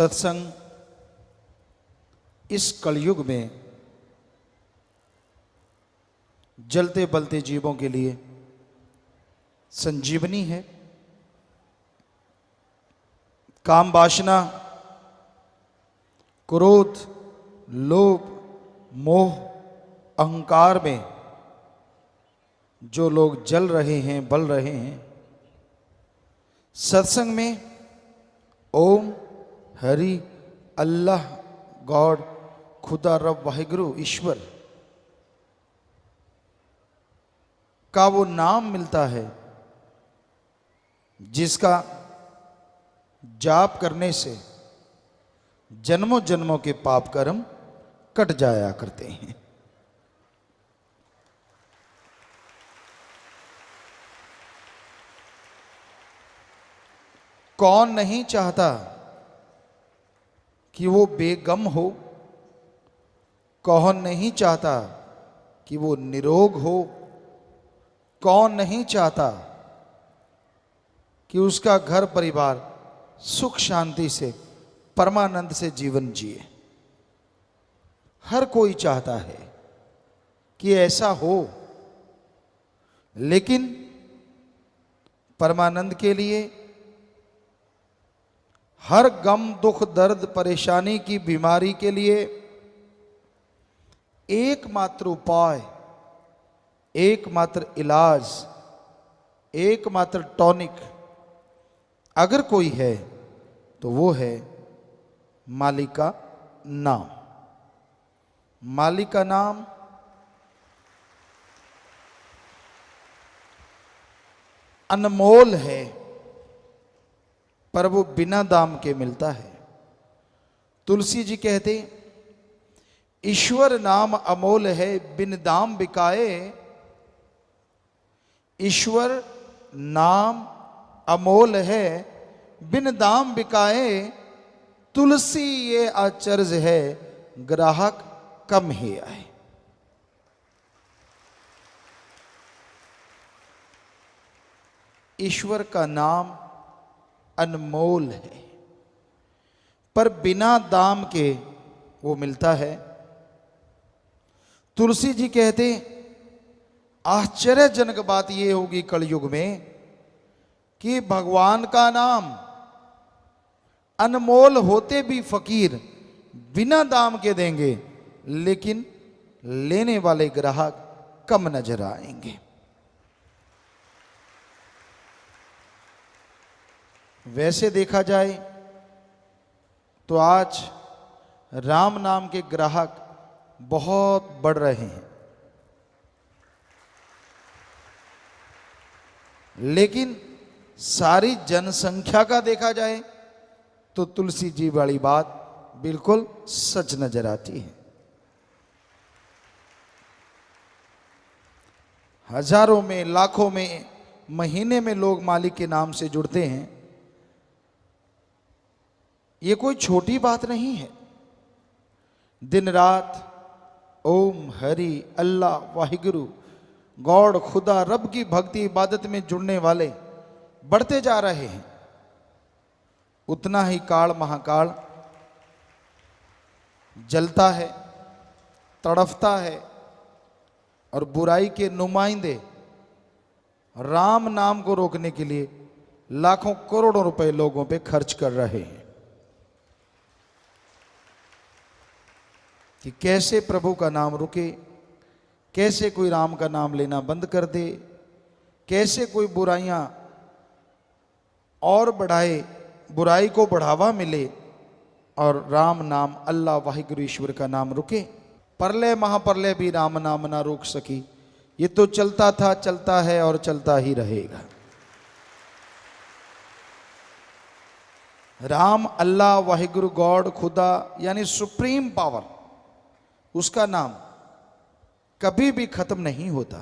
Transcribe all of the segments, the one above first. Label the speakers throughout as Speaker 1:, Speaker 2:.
Speaker 1: सत्संग इस कलयुग में जलते बलते जीवों के लिए संजीवनी है। काम वासना, क्रोध, लोभ, मोह, अहंकार में जो लोग जल रहे हैं, बल रहे हैं, सत्संग में ओम, हरि, अल्लाह, गॉड, खुदा, रब, वाहिगुरु, ईश्वर का वो नाम मिलता है जिसका जाप करने से जन्मों जन्मों के पाप कर्म कट जाया करते हैं। कौन नहीं चाहता कि वो बेगम हो? कौन नहीं चाहता कि वो निरोग हो? कौन नहीं चाहता कि उसका घर परिवार सुख शांति से, परमानंद से जीवन जिए? हर कोई चाहता है कि ऐसा हो, लेकिन परमानंद के लिए हर गम, दुख, दर्द, परेशानी की बीमारी के लिए एकमात्र उपाय, एकमात्र इलाज, एकमात्र टॉनिक अगर कोई है तो वो है मालिक का नाम। मालिक का नाम अनमोल है, पर वो बिना दाम के मिलता है। तुलसी जी कहते, ईश्वर नाम अमोल है, बिन दाम बिकाए। ईश्वर नाम अमोल है, बिन दाम बिकाए। तुलसी ये आचर्ज है, ग्राहक कम ही आए। ईश्वर का नाम अनमोल है, पर बिना दाम के वो मिलता है। तुलसी जी कहते, आश्चर्यजनक बात ये होगी कलयुग में कि भगवान का नाम अनमोल होते भी फकीर बिना दाम के देंगे, लेकिन लेने वाले ग्राहक कम नजर आएंगे। वैसे देखा जाए तो आज राम नाम के ग्राहक बहुत बढ़ रहे हैं, लेकिन सारी जनसंख्या का देखा जाए तो तुलसी जी वाली बात बिल्कुल सच नजर आती है। हजारों में, लाखों में, महीने में लोग मालिक के नाम से जुड़ते हैं। ये कोई छोटी बात नहीं है। दिन रात ओम, हरि, अल्लाह, वाहिगुरु, गॉड, खुदा, रब की भक्ति इबादत में जुड़ने वाले बढ़ते जा रहे हैं। उतना ही काल महाकाल जलता है, तड़फता है, और बुराई के नुमाइंदे राम नाम को रोकने के लिए लाखों करोड़ों रुपए लोगों पे खर्च कर रहे हैं कि कैसे प्रभु का नाम रुके, कैसे कोई राम का नाम लेना बंद कर दे, कैसे कोई बुराइयां और बढ़ाए, बुराई को बढ़ावा मिले और राम नाम, अल्लाह, वाहिगुरु, ईश्वर का नाम रुके। प्रलय महाप्रलय भी राम नाम ना रोक सकी। ये तो चलता था, चलता है और चलता ही रहेगा। राम, अल्लाह, वाहिगुरु, गॉड, खुदा यानी सुप्रीम पावर, उसका नाम कभी भी खत्म नहीं होता।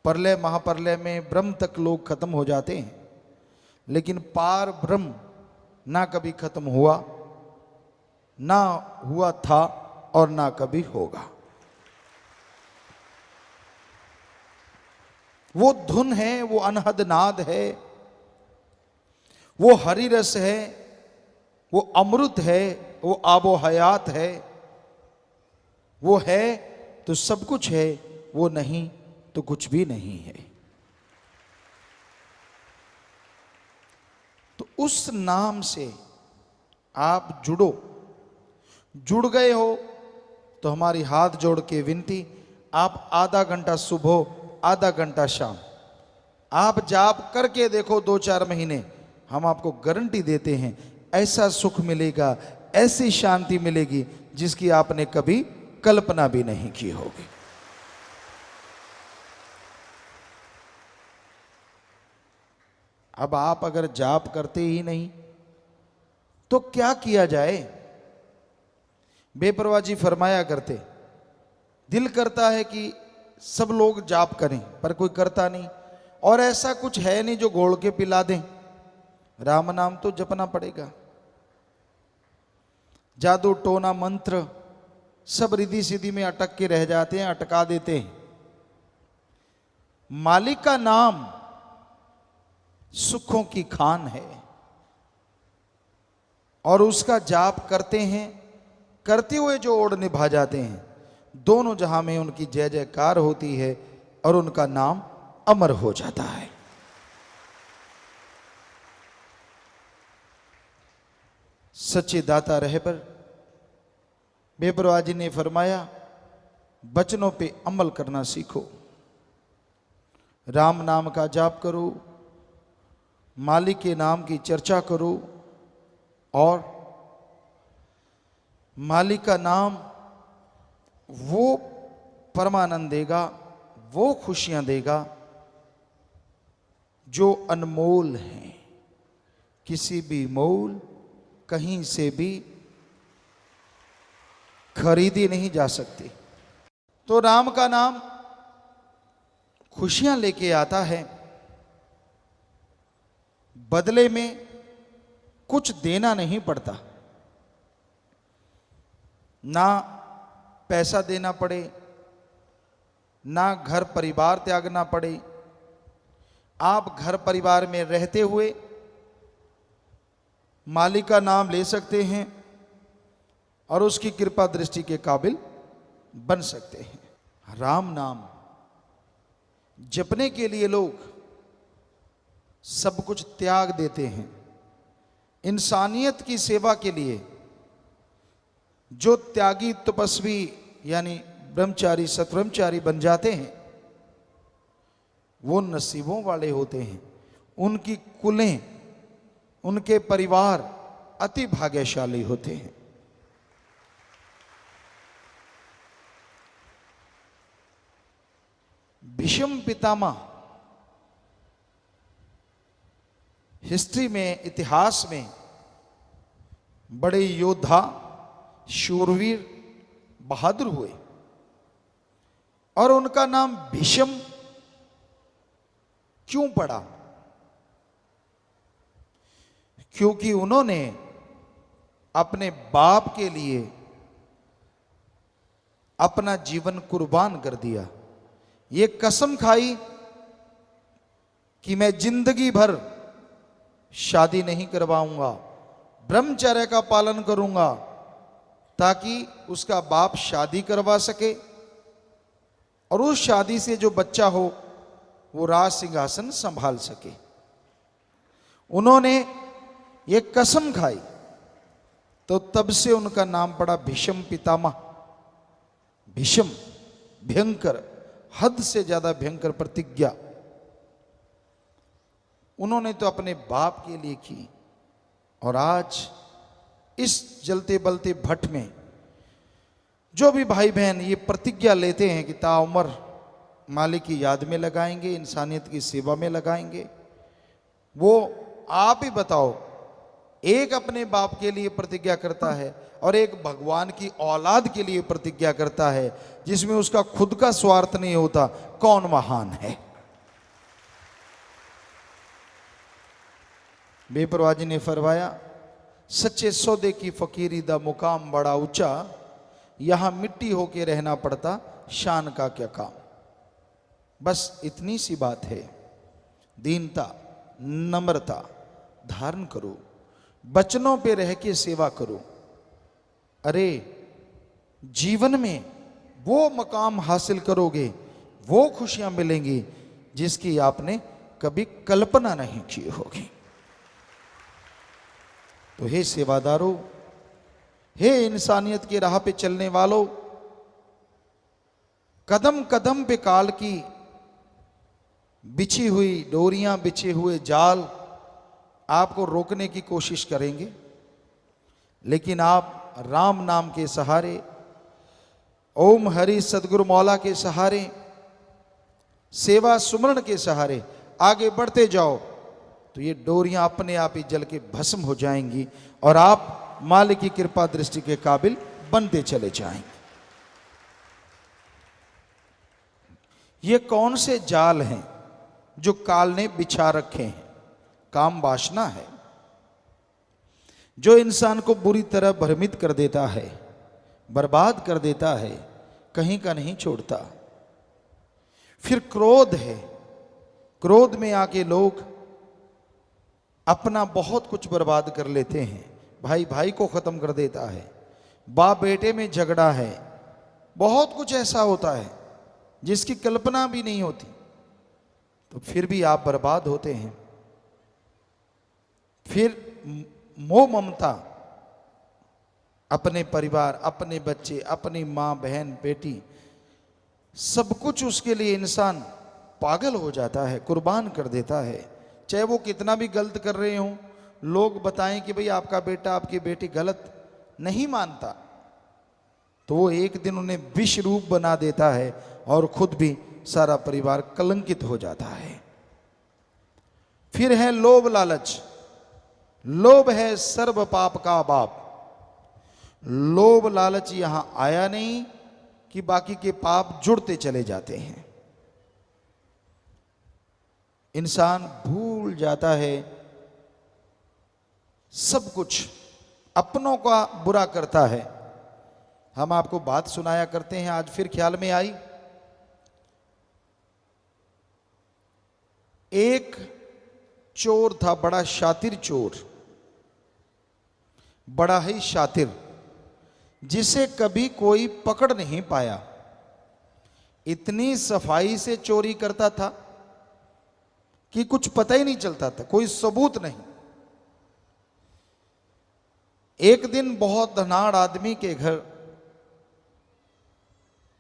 Speaker 1: प्रलय महाप्रलय में ब्रह्म तक लोग खत्म हो जाते हैं, लेकिन पार ब्रह्म ना कभी खत्म हुआ, ना हुआ था और ना कभी होगा। वो धुन है, वो अनहद नाद है, वो हरि रस है, वो अमृत है, वो आबो हयात है। वो है तो सब कुछ है, वो नहीं तो कुछ भी नहीं है। तो उस नाम से आप जुड़ो। जुड़ गए हो तो हमारी हाथ जोड़ के विनती, आप आधा घंटा सुबह आधा घंटा शाम आप जाप करके देखो, 2-4 महीने, हम आपको गारंटी देते हैं ऐसा सुख मिलेगा, ऐसी शांति मिलेगी जिसकी आपने कभी कल्पना भी नहीं की होगी। अब आप अगर जाप करते ही नहीं तो क्या किया जाए? बेपरवाह जी फरमाया करते, दिल करता है कि सब लोग जाप करें पर कोई करता नहीं, और ऐसा कुछ है नहीं जो घोल के पिला दें। राम नाम तो जपना पड़ेगा। जादू टोना मंत्र सब रिद्धि सिद्धि में अटक के रह जाते हैं, अटका देते हैं। मालिक का नाम सुखों की खान है, और उसका जाप करते हैं, करते हुए जो ओढ़ निभा जाते हैं, दोनों जहां में उनकी जय जयकार होती है और उनका नाम अमर हो जाता है। सच्चे दाता रहे पर बेपरवाह जी ने फरमाया, बचनों पे अमल करना सीखो। राम नाम का जाप करो, मालिक के नाम की चर्चा करो, और मालिक का नाम वो परमानंद देगा, वो खुशियां देगा जो अनमोल हैं, किसी भी मोल कहीं से भी खरीदी नहीं जा सकती। तो राम का नाम खुशियां लेके आता है, बदले में कुछ देना नहीं पड़ता, ना पैसा देना पड़े, ना घर परिवार त्यागना पड़े। आप घर परिवार में रहते हुए मालिक का नाम ले सकते हैं और उसकी कृपा दृष्टि के काबिल बन सकते हैं। राम नाम जपने के लिए लोग सब कुछ त्याग देते हैं। इंसानियत की सेवा के लिए जो त्यागी तपस्वी यानी ब्रह्मचारी सतब्रह्मचारी बन जाते हैं, वो नसीबों वाले होते हैं। उनकी कुलें, उनके परिवार अति भाग्यशाली होते हैं। भीष्म पितामह हिस्ट्री में, इतिहास में बड़े योद्धा, शूरवीर, बहादुर हुए, और उनका नाम भीष्म क्यों पड़ा? क्योंकि उन्होंने अपने बाप के लिए अपना जीवन कुर्बान कर दिया। ये कसम खाई कि मैं जिंदगी भर शादी नहीं करवाऊंगा, ब्रह्मचर्य का पालन करूंगा, ताकि उसका बाप शादी करवा सके और उस शादी से जो बच्चा हो वो राज सिंहासन संभाल सके। उन्होंने ये कसम खाई, तो तब से उनका नाम पड़ा भीष्म पितामह। भीष्म भयंकर, हद से ज्यादा भयंकर प्रतिज्ञा उन्होंने तो अपने बाप के लिए की। और आज इस जलते बलते भट्ट में जो भी भाई बहन ये प्रतिज्ञा लेते हैं कि ताउम्र मालिक की याद में लगाएंगे, इंसानियत की सेवा में लगाएंगे, वो आप ही बताओ, एक अपने बाप के लिए प्रतिज्ञा करता है और एक भगवान की औलाद के लिए प्रतिज्ञा करता है, जिसमें उसका खुद का स्वार्थ नहीं होता, कौन महान है? बेपरवाह जी ने फरमाया, सच्चे सौदे की फकीरी दा मुकाम बड़ा ऊंचा, यहां मिट्टी होके रहना पड़ता, शान का क्या काम। बस इतनी सी बात है, दीनता नम्रता धारण करो, वचनों पे रह के सेवा करो। अरे जीवन में वो मकाम हासिल करोगे, वो खुशियां मिलेंगी जिसकी आपने कभी कल्पना नहीं की होगी। तो हे सेवादारों, हे इंसानियत की राह पे चलने वालों, कदम कदम पे काल की बिछी हुई डोरियां, बिछे हुए जाल आपको रोकने की कोशिश करेंगे, लेकिन आप राम नाम के सहारे, ओम हरि सदगुरु मौला के सहारे, सेवा सुमरण के सहारे आगे बढ़ते जाओ तो ये डोरियां अपने आप ही जल के भस्म हो जाएंगी और आप मालिक की कृपा दृष्टि के काबिल बनते चले जाएंगे। ये कौन से जाल हैं जो काल ने बिछा रखे हैं? काम वासना है जो इंसान को बुरी तरह भ्रमित कर देता है, बर्बाद कर देता है, कहीं का नहीं छोड़ता। फिर क्रोध है, क्रोध में आके लोग अपना बहुत कुछ बर्बाद कर लेते हैं, भाई भाई को खत्म कर देता है, बाप बेटे में झगड़ा है, बहुत कुछ ऐसा होता है जिसकी कल्पना भी नहीं होती, तो फिर भी आप बर्बाद होते हैं। फिर मोह ममता, अपने परिवार, अपने बच्चे, अपनी माँ बहन बेटी, सब कुछ उसके लिए इंसान पागल हो जाता है, कुर्बान कर देता है। चाहे वो कितना भी गलत कर रहे हों, लोग बताएं कि भाई आपका बेटा आपकी बेटी गलत, नहीं मानता तो वो एक दिन उन्हें विष रूप बना देता है और खुद भी सारा परिवार कलंकित हो जाता है। फिर है लोभ लालच। लोभ है सर्व पाप का बाप। लोभ लालच यहां आया नहीं कि बाकी के पाप जुड़ते चले जाते हैं। इंसान भूल जाता है सब कुछ, अपनों का बुरा करता है। हम आपको बात सुनाया करते हैं, आज फिर ख्याल में आई। एक चोर था, बड़ा शातिर चोर, बड़ा ही शातिर, जिसे कभी कोई पकड़ नहीं पाया। इतनी सफाई से चोरी करता था कि कुछ पता ही नहीं चलता था, कोई सबूत नहीं। एक दिन बहुत धनाढ़ आदमी के घर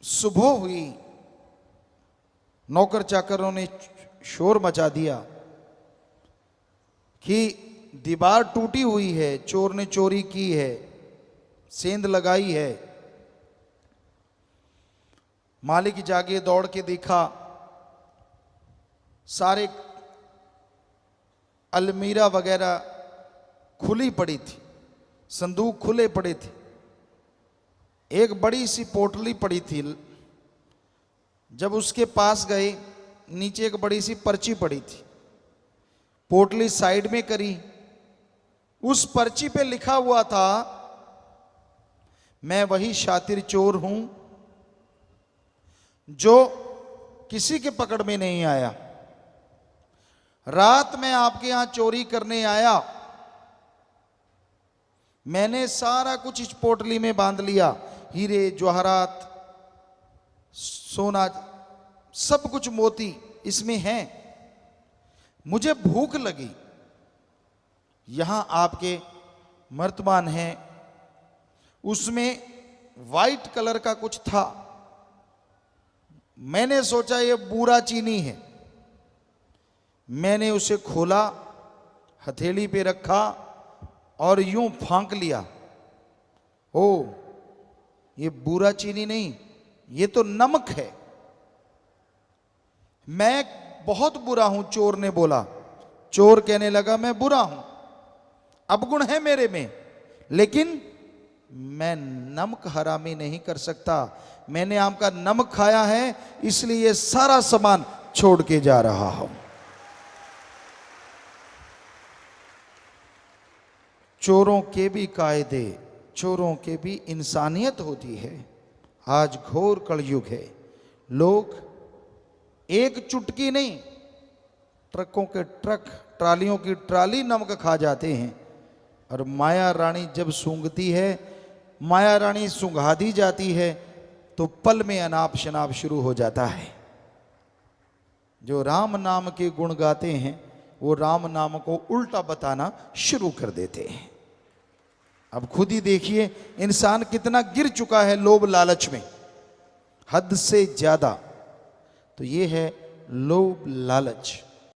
Speaker 1: सुबह हुई, नौकर चाकरों ने शोर मचा दिया कि दीवार टूटी हुई है, चोर ने चोरी की है, सेंध लगाई है। मालिक जागे, दौड़ के देखा, सारे अलमीरा वगैरह खुली पड़ी थी, संदूक खुले पड़े थे, एक बड़ी सी पोटली पड़ी थी। जब उसके पास गए, नीचे एक बड़ी सी पर्ची पड़ी थी, पोटली साइड में करी, उस पर्ची पे लिखा हुआ था, मैं वही शातिर चोर हूं जो किसी के पकड़ में नहीं आया। रात में आपके यहां चोरी करने आया, मैंने सारा कुछ इस पोटली में बांध लिया, हीरे जवाहरात, सोना, सब कुछ मोती इसमें हैं। मुझे भूख लगी, यहां आपके मर्तबान हैं, उसमें वाइट कलर का कुछ था। मैंने सोचा ये बूरा चीनी है, मैंने उसे खोला, हथेली पे रखा और यूं फांक लिया। ओ, ये बूरा चीनी नहीं, ये तो नमक है। मैं बहुत बुरा हूं, चोर ने बोला। चोर कहने लगा, मैं बुरा हूं, अवगुण है मेरे में, लेकिन मैं नमक हरामी नहीं कर सकता। मैंने आपका नमक खाया है, इसलिए ये सारा सामान छोड़ के जा रहा हूं। चोरों के भी कायदे, चोरों के भी इंसानियत होती है। आज घोर कलयुग है, लोग एक चुटकी नहीं, ट्रकों के ट्रक, ट्रालियों की ट्राली नमक खा जाते हैं और माया रानी जब सूंघती है, माया रानी सूंघा दी जाती है तो पल में अनाप शनाप शुरू हो जाता है। जो राम नाम के गुण गाते हैं वो राम नाम को उल्टा बताना शुरू कर देते हैं। अब खुद ही देखिए इंसान कितना गिर चुका है लोभ लालच में, हद से ज्यादा। तो ये है लोभ लालच।